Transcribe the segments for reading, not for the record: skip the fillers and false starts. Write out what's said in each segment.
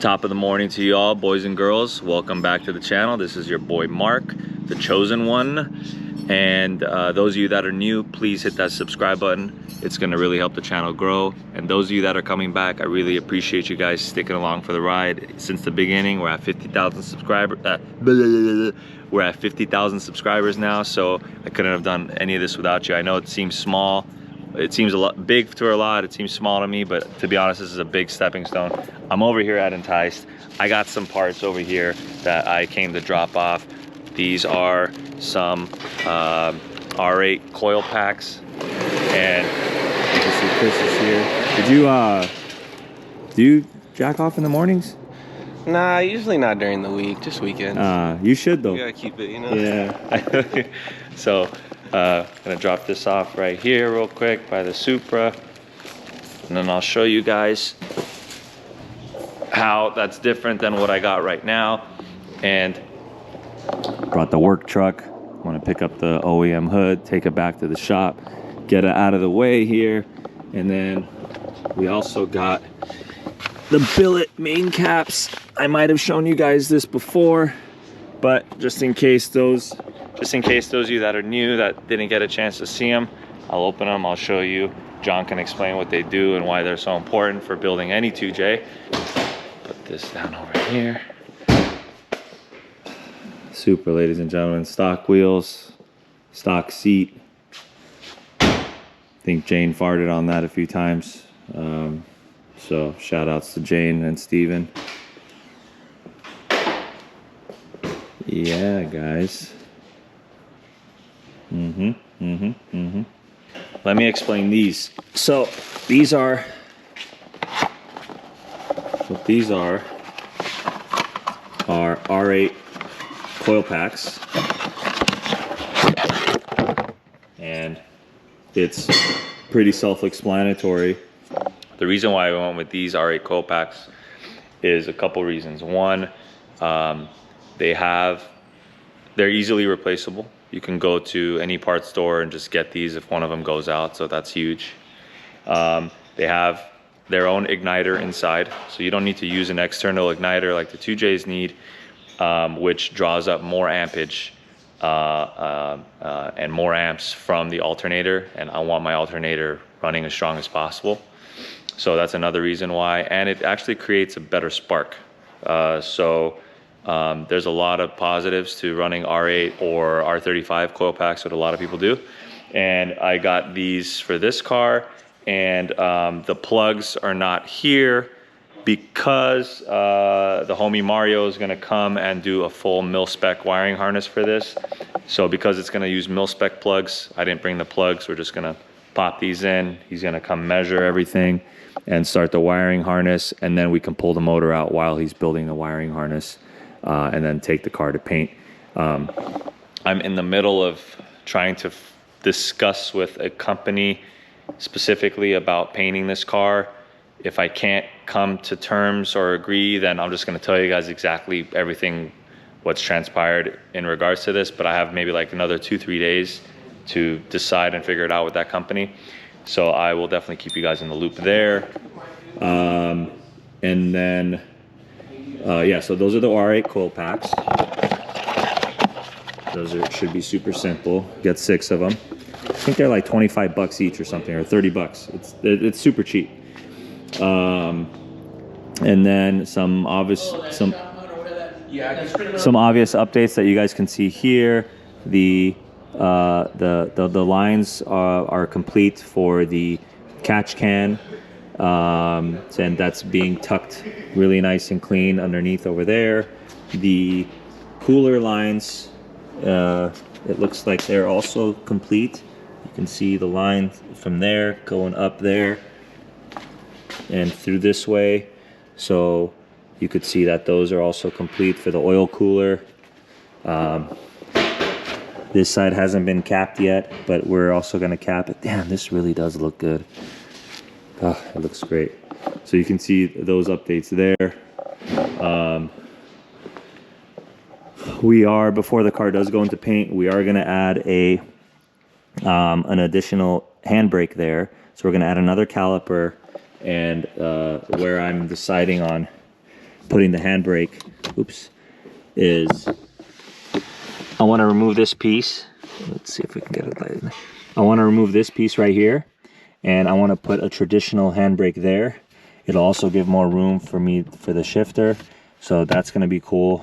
Top of the morning to you all, boys and girls. Welcome back to the channel. This is your boy Mark, the chosen one. And those of you that are new, please hit that subscribe button. It's gonna really help the channel grow. And those of you that are coming back, I really appreciate you guys sticking along for the ride since the beginning. We're at 50,000 subscribers. We're at 50,000 subscribers now, so I couldn't have done any of this without you. I know it seems small. It seems a lot big to a lot. It seems small to me, but to be honest, this is a big stepping stone. I'm over here at Enticed. I got some parts over here that I came to drop off. These are some R8 coil packs, and you can see Chris is here. Do you jack off in the mornings? Nah, usually not during the week, just weekends. You should though. You gotta keep it, you know? Yeah. So, gonna drop this off right here real quick by the Supra, and then I'll show you guys how that's different than what I got right now. And brought the work truck. Want to pick up the OEM hood, take it back to the shop, get it out of the way here, and then we also got the Billet main caps. I might have shown you guys this before, but just in case those of you that are new that didn't get a chance to see them, I'll open them, I'll show you. John can explain what they do and why they're so important for building any 2J. Put this down over here. Super, ladies and gentlemen. Stock wheels, stock seat. I think Jane farted on that a few times. So shout outs to Jane and Steven. Yeah, guys. Let me explain these. So these are our R8 coil packs, and it's pretty self-explanatory. The reason why I went with these R8 coil packs is a couple reasons. One, they're easily replaceable. You can go to any parts store and just get these if one of them goes out, so that's huge. They have their own igniter inside, so you don't need to use an external igniter like the 2Js need, which draws up more ampage and more amps from the alternator, and I want my alternator running as strong as possible. So that's another reason why, and it actually creates a better spark. There's a lot of positives to running R8 or R35 coil packs, what a lot of people do. And I got these for this car, and the plugs are not here because the homie Mario is gonna come and do a full mil-spec wiring harness for this. So because it's gonna use mil-spec plugs, I didn't bring the plugs. We're just gonna pop these in. He's gonna come measure everything and start the wiring harness, and then we can pull the motor out while he's building the wiring harness. And then take the car to paint. I'm in the middle of trying to discuss with a company specifically about painting this car. If I can't come to terms or agree, then I'm just gonna tell you guys exactly everything what's transpired in regards to this, but I have maybe like another 2-3 days to decide and figure it out with that company. So I will definitely keep you guys in the loop there. And then yeah, so those are the R8 coil packs. Those should be super simple. Get 6 of them. I think they're like 25 bucks each or something, or 30 bucks. It's super cheap. And then some obvious updates that you guys can see here. The lines are complete for the catch can. And that's being tucked really nice and clean underneath over there. The cooler lines, it looks like they're also complete. You can see the line from there going up there and through this way. So you could see that those are also complete for the oil cooler. This side hasn't been capped yet, but we're also going to cap it. Damn, this really does look good. Oh, it looks great. So you can see those updates there. We are, before the car does go into paint, we are going to add an additional handbrake there. So we're going to add another caliper, and where I'm deciding on putting the handbrake, oops, is I want to remove this piece. Let's see if we can get it light. I want to remove this piece right here, and I want to put a traditional handbrake there. It'll also give more room for me for the shifter, so that's going to be cool.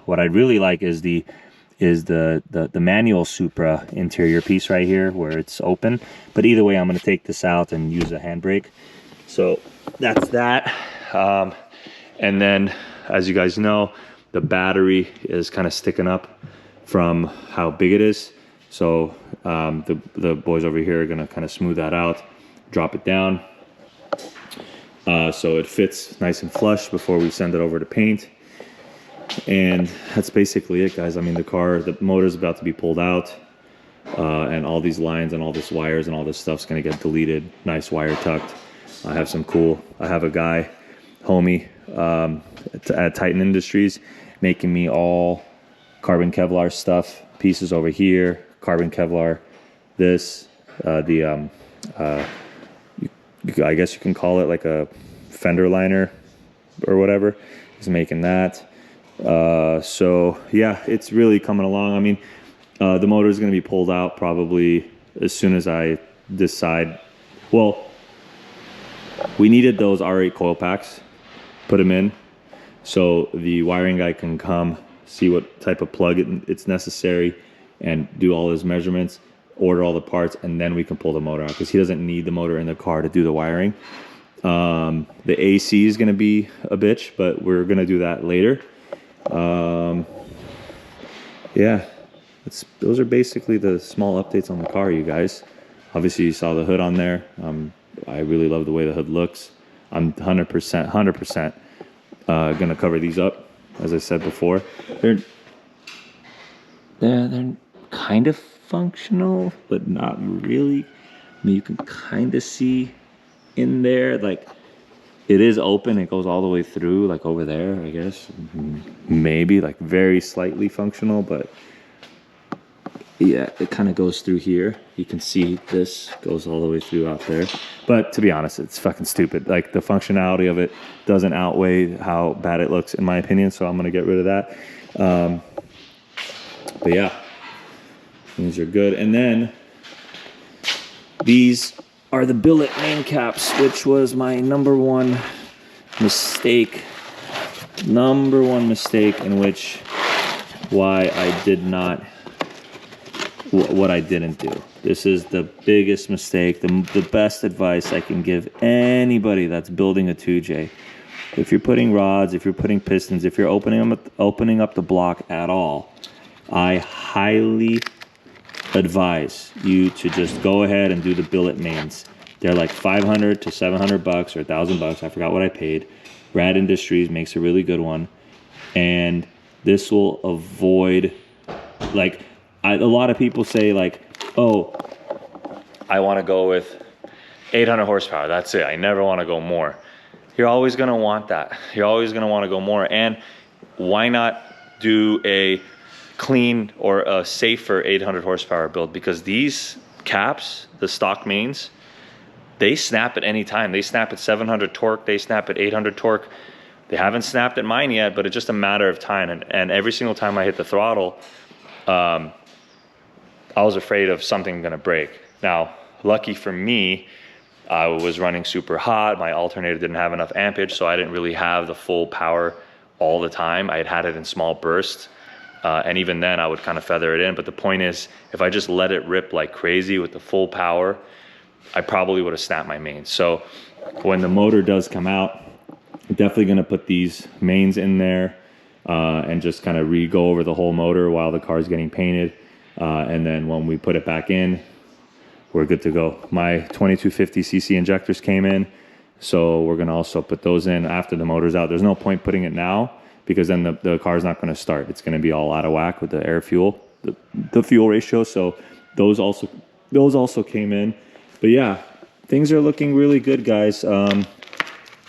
What I really like is the manual Supra interior piece right here where it's open. But either way, I'm going to take this out and use a handbrake. So that's that. And then, as you guys know, the battery is kind of sticking up from how big it is. So the boys over here are going to kind of smooth that out, drop it down. So it fits nice and flush before we send it over to paint. And that's basically it, guys. I mean, the motor's about to be pulled out, and all these lines and all this wires and all this stuff's gonna get deleted. Nice wire tucked. I have a guy, homie, at Titan Industries, making me all carbon Kevlar stuff. Pieces over here, carbon Kevlar. This, I guess you can call it like a fender liner or whatever. He's making that. So yeah, it's really coming along. I mean, the motor is going to be pulled out probably as soon as I decide. Well, we needed those R8 coil packs, put them in, so the wiring guy can come see what type of plug it's necessary and do all his measurements, order all the parts, and then we can pull the motor out, because he doesn't need the motor in the car to do the wiring. The AC is going to be a bitch, but we're going to do that later. Yeah, those are basically the small updates on the car, you guys. Obviously you saw the hood on there. I really love the way the hood looks. I'm 100% gonna cover these up, as I said before. They're kind of functional, but not really. I mean, you can kind of see in there, like, it is open. It goes all the way through, like over there, I guess. Maybe like very slightly functional, but yeah, it kind of goes through here. You can see this goes all the way through out there. But to be honest, it's fucking stupid. Like, the functionality of it doesn't outweigh how bad it looks, in my opinion. So I'm gonna get rid of that. But yeah, these are good. And then these are the Billet main caps, which was my number one mistake in which why I did not, what I didn't do. This is the biggest mistake, the best advice I can give anybody that's building a 2J. If you're putting rods, if you're putting pistons, if you're opening up the block at all, I highly advise you to just go ahead and do the Billet mains. They're like $500 to $700 or $1,000. I forgot what I paid. Rad Industries makes a really good one, and this will avoid, like, a lot of people say, like, oh, I want to go with 800 horsepower. That's it. I never want to go more. You're always going to want that. You're always going to want to go more. And why not do a clean or a safer 800 horsepower build? Because these caps, the stock mains, they snap at any time. They snap at 700 torque. They snap at 800 torque. They haven't snapped at mine yet, but it's just a matter of time. And every single time I hit the throttle, I was afraid of something gonna break. Now, lucky for me, I was running super hot. My alternator didn't have enough ampage, so I didn't really have the full power all the time. I had it in small bursts. And even then, I would kind of feather it in. But the point is, if I just let it rip like crazy with the full power, I probably would have snapped my mains. So when the motor does come out, I'm definitely going to put these mains in there and just kind of go over the whole motor while the car's getting painted. And then when we put it back in, we're good to go. My 2250cc injectors came in, so we're going to also put those in after the motor's out. There's no point putting it now, because then the car's not going to start. It's going to be all out of whack with the air fuel, the fuel ratio. So those also came in. But yeah, things are looking really good, guys.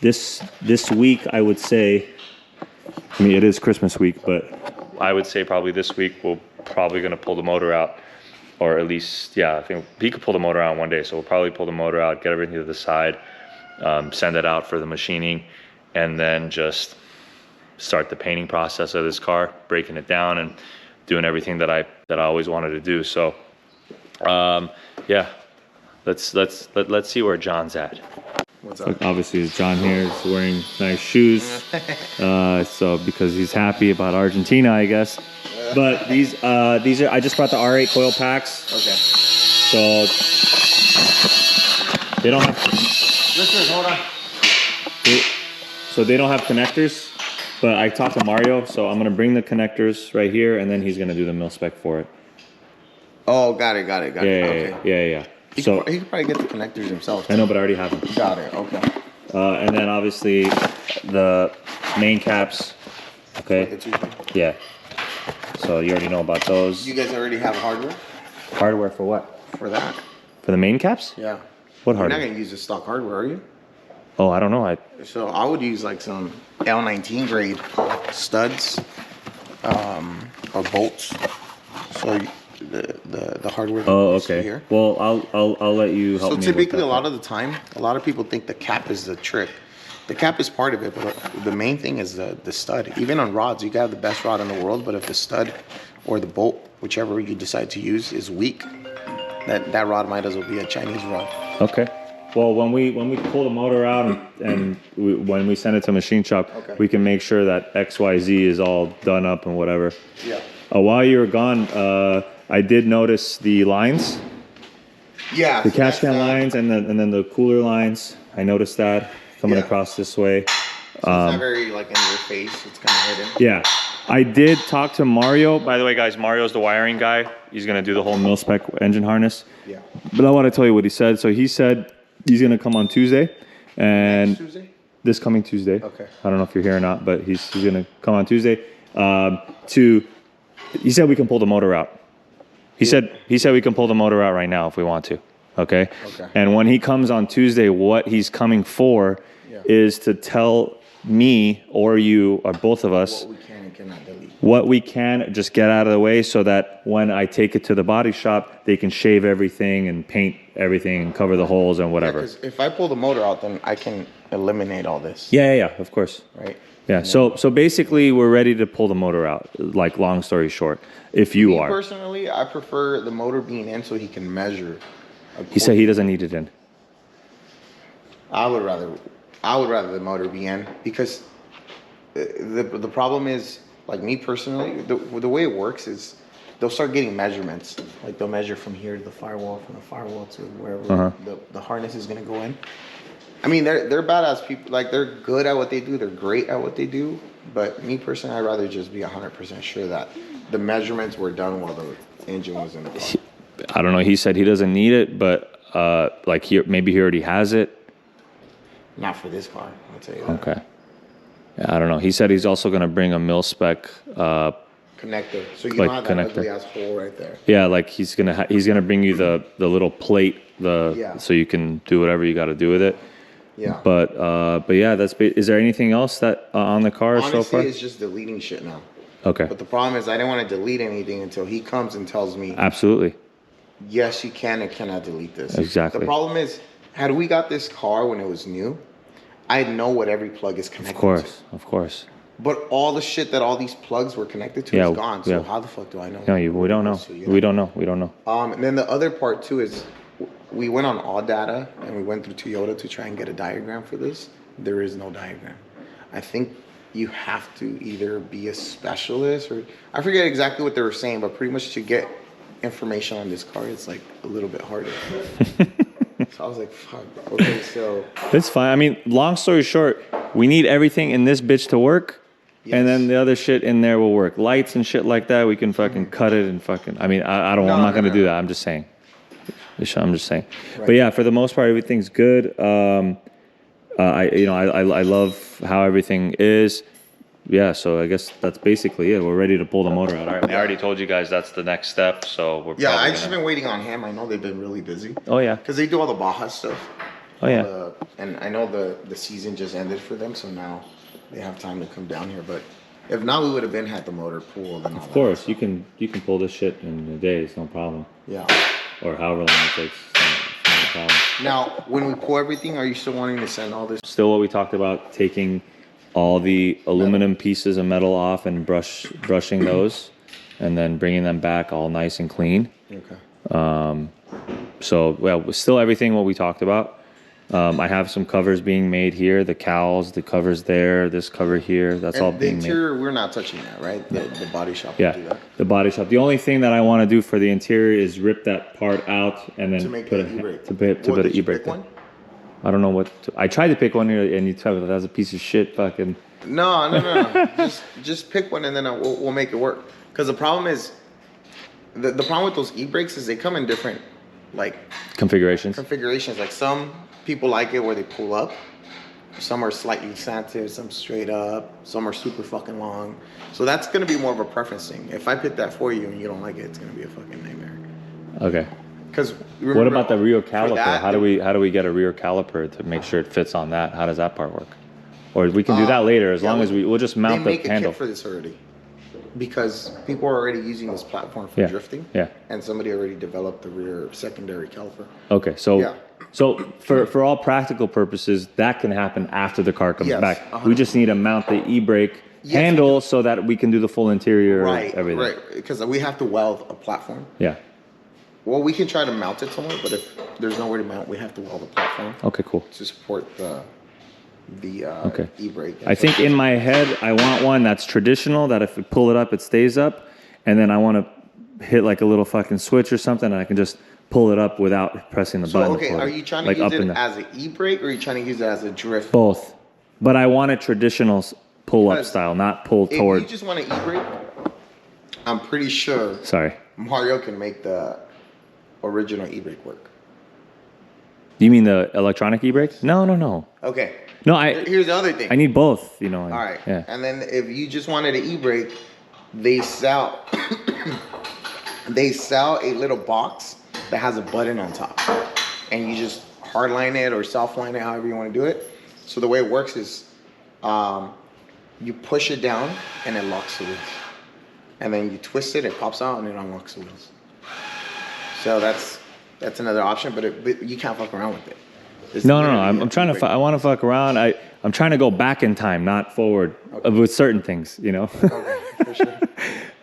This week, I would say, I mean, it is Christmas week, but I would say probably this week we're probably going to pull the motor out, or at least, yeah, I think he could pull the motor out in one day. So we'll probably pull the motor out, get everything to the side, send it out for the machining, and then just start the painting process of this car, breaking it down and doing everything that I always wanted to do. So yeah, let's see where John's at. What's up? Obviously, John here is wearing nice shoes, so because he's happy about Argentina, I guess. But these are, I just brought the R8 coil packs. Okay. So they don't have. Listen, hold on. So they don't have connectors, but I talked to Mario, so I'm gonna bring the connectors right here, and then he's gonna do the mil spec for it. Oh, got it. Okay. Yeah. He So could probably get the connectors himself. I know, but I already have them. Got it. Okay. And then obviously the main caps. Okay. Yeah. So you already know about those. You guys already have hardware Hardware for what? for that? For the main caps? Yeah. What You're not hardware? gonna use the stock hardware, are you? Oh, I don't know. So I would use like some L19 grade studs, or bolts. So the hardware. that Oh, you see okay. Here. Well, I'll let you help So me. typically, with a lot of the time, a lot of people think the cap is the trick. The cap is part of it, but the main thing is the stud. Even on rods, you can have the best rod in the world, but if the stud or the bolt, whichever you decide to use, is weak, that rod might as well be a Chinese rod. Okay. Well, when we pull the motor out and when we send it to machine shop, Okay. we can make sure that XYZ is all done up and whatever. Yeah. While you were gone, I did notice the lines, Yeah. the catch can lines, and then the cooler lines. I noticed that coming Yeah. across this way. So it's not very like in your face. It's kind of hidden. Yeah, I did talk to Mario. By the way, guys, Mario's the wiring guy. He's gonna do the whole mil spec engine harness. Yeah. But I want to tell you what he said. So he said he's gonna come on Tuesday, and Next Tuesday? this coming Tuesday. Okay. I don't know if you're here or not, but he's gonna come on Tuesday. He said we can pull the motor out. He said we can pull the motor out right now if we want to. Okay. Okay. And when he comes on Tuesday, what he's coming for is to tell me or you or both of us What we can and cannot delete. what we can just get out of the way, so that when I take it to the body shop, they can shave everything and paint everything and cover the holes and whatever. Because if I pull the motor out, then I can eliminate all this. Yeah, of course. Right. Yeah, so basically we're ready to pull the motor out, like long story short, if you Me are. personally, I prefer the motor being in so he can measure. He said he doesn't need it in. I would rather the motor be in, because the problem is, like me personally, the way it works is they'll start getting measurements. Like they'll measure from here to the firewall, from the firewall to wherever the harness is gonna go in. I mean, they're badass people. Like they're good at what they do. They're great at what they do. But me personally, I'd rather just be 100% sure that the measurements were done while the engine was in the car. I don't know, he said he doesn't need it, but like maybe he already has it. Not for this car, I'll tell you that. Okay. Yeah, I don't know. He said he's also going to bring a mil spec. Connector. So you Like don't have that connector. ugly ass hole right there. Yeah, like he's gonna bring you the little plate, Yeah. so you can do whatever you got to do with it. Yeah. But yeah, is there anything else that on the car Honestly, so far? it's just deleting shit now. Okay. But the problem is, I didn't want to delete anything until he comes and tells me, Absolutely. yes, you can and cannot delete this. Exactly. The problem is, had we got this car when it was new, I'd know what every plug is connected Of course. to. But all the shit that all these plugs were connected to Yeah, is gone. So yeah. how the fuck do I know? No, we don't know. So, you We don't know. And then the other part too is, we went on all data and we went through Toyota to try and get a diagram for this. There is no diagram. I think you have to either be a specialist, or I forget exactly what they were saying, but pretty much to get information on this car, it's like a little bit harder. So I was like, fuck. Okay, so It's fine. I mean, long story short, we need everything in this bitch to work. And then the other shit in there will work. Lights and shit like that, we can fucking cut it and fucking. I mean, I'm not gonna do that. I'm just saying. Right. But yeah, for the most part, everything's good. I love how everything is. Yeah, so I guess that's basically it. We're ready to pull the motor out. All right, I already told you guys that's the next step, so we're yeah, probably I just been waiting on him. I know they've been really busy Oh yeah. because they do all the Baja stuff. Oh yeah. And I know the season just ended for them, so now they have time to come down here. But if not, we would have been had the motor pulled and all Of course, you can pull this shit in a day. It's no problem. Yeah. Or however long it takes. It's not a problem. Now, when we pull everything, are you still wanting to send all this? Still what we talked about, taking all the aluminum pieces of metal off and brushing those, and then bringing them back all nice and clean. Okay. So, well, still everything what we talked about. I have some covers being made here, the cowls, the covers there, this cover here, that's all And the being made. interior, we're not touching that, right? The body shop will do Yeah, that. the body shop. The only thing that I want to do for the interior is rip that part out and then To make put the e-brake. to put What, an did you e-brake pick there. one? I don't know what I tried to pick one here, and you tell me that was a piece of shit fucking. No. just pick one and then we'll make it work. Because the problem is, the problem with those e-brakes is they come in different like Configurations. configurations. Like some people like it where they pull up. Some are slightly slanted, some straight up, some are super fucking long. So that's gonna be more of a preference thing. If I pick that for you and you don't like it, it's gonna be a fucking nightmare. Okay. Because What about the rear caliper? that, how do we get a rear caliper to make sure it fits on that? How does that part work? Or we can do that later as long as we'll just mount the They make a handle. kit for this already. Because people are already using this platform for Yeah. drifting. Yeah. And somebody already developed the rear secondary caliper. Okay, so Yeah. so for all practical purposes, that can happen after the car comes Yes, back. 100%. We just need to mount the e-brake handle so that we can do the full interior, everything. Right. Because we have to weld a platform. Yeah. Well, we can try to mount it somewhere, but if there's nowhere to mount, we have to weld a platform Okay, cool. to support the Okay. e-brake. I think in my head, I want one that's traditional, that if we pull it up, it stays up. And then I want to hit like a little fucking switch or something, and I can just pull it up without pressing the So, button. okay, for are it. you trying to Like use up it and down. as an e-brake or are you trying to use it as a drift? Both. But I want a traditional pull-up Because style, not pull If toward. you just want an e-brake, I'm pretty sure Sorry. Mario can make the original e-brake work. You mean the electronic e-brake? No. Okay. No, Here's the other thing. I need both, you know. All right. Yeah. And then if you just wanted an e-brake, they sell they sell a little box that has a button on top, and you just hardline it or softline it, however you want to do it. So the way it works is, you push it down and it locks the wheels, and then you twist it, it pops out, and it unlocks the wheels. So that's another option, but you can't fuck around with it. It's No. literally I'm an trying to. e-brake. I want to fuck around. I'm trying to go back in time, not forward, with certain things, you know. Okay, for sure.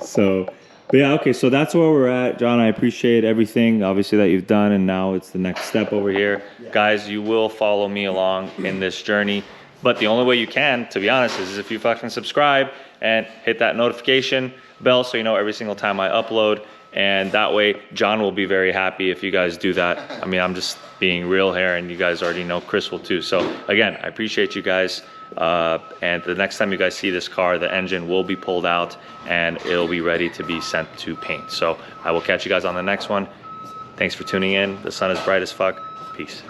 So, but yeah, okay. So that's where we're at, John. I appreciate everything, obviously, that you've done, and now it's the next step over here, guys. You will follow me along in this journey, but the only way you can, to be honest, is if you fucking subscribe and hit that notification bell so you know every single time I upload. And that way, John will be very happy if you guys do that. I mean, I'm just being real here, and you guys already know Chris will too. So again, I appreciate you guys. And the next time you guys see this car, the engine will be pulled out and it'll be ready to be sent to paint. So I will catch you guys on the next one. Thanks for tuning in. The sun is bright as fuck. Peace.